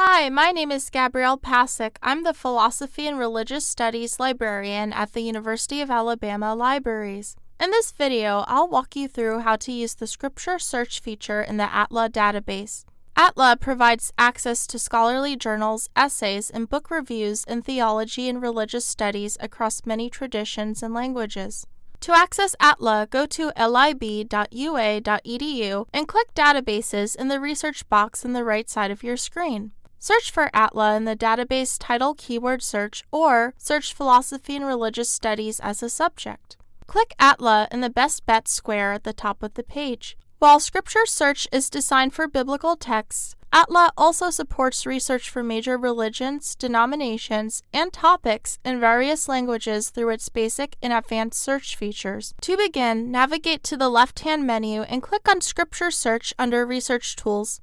Hi, my name is Gabrielle Pasick. I'm the Philosophy and Religious Studies librarian at the University of Alabama Libraries. In this video, I'll walk you through how to use the Scripture Search feature in the ATLA database. ATLA provides access to scholarly journals, essays, and book reviews in theology and religious studies across many traditions and languages. To access ATLA, go to lib.ua.edu and click Databases in the research box on the right side of your screen. Search for ATLA in the database title keyword search or search Philosophy and Religious Studies as a subject. Click ATLA in the Best Bets square at the top of the page. While Scripture Search is designed for biblical texts, ATLA also supports research for major religions, denominations, and topics in various languages through its basic and advanced search features. To begin, navigate to the left-hand menu and click on Scripture Search under Research Tools.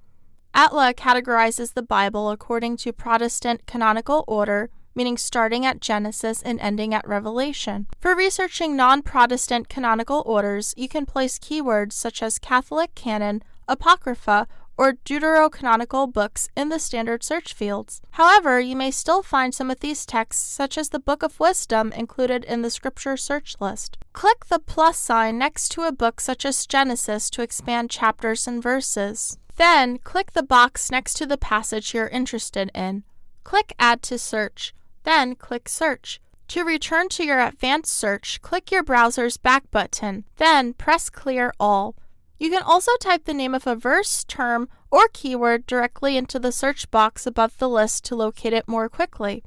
ATLA categorizes the Bible according to Protestant canonical order, meaning starting at Genesis and ending at Revelation. For researching non-Protestant canonical orders, you can place keywords such as Catholic canon, Apocrypha, or deuterocanonical books in the standard search fields. However, you may still find some of these texts, such as the Book of Wisdom, included in the Scripture Search list. Click the plus sign next to a book such as Genesis to expand chapters and verses. Then, click the box next to the passage you're interested in. Click Add to Search. Then, click Search. To return to your advanced search, click your browser's back button. Then, press Clear All. You can also type the name of a verse, term, or keyword directly into the search box above the list to locate it more quickly.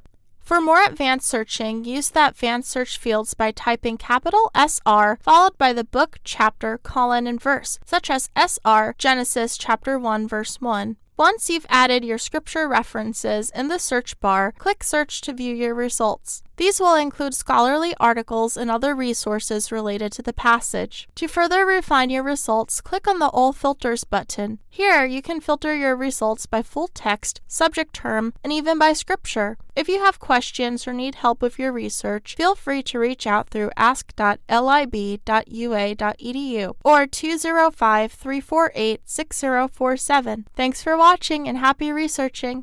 For more advanced searching, use the advanced search fields by typing capital SR followed by the book, chapter, colon, and verse, such as SR Genesis chapter 1 verse 1. Once you've added your scripture references in the search bar, click Search to view your results. These will include scholarly articles and other resources related to the passage. To further refine your results, click on the All Filters button. Here, you can filter your results by full text, subject term, and even by scripture. If you have questions or need help with your research, feel free to reach out through ask.lib.ua.edu or 205-348-6047. Thanks for watching and happy researching!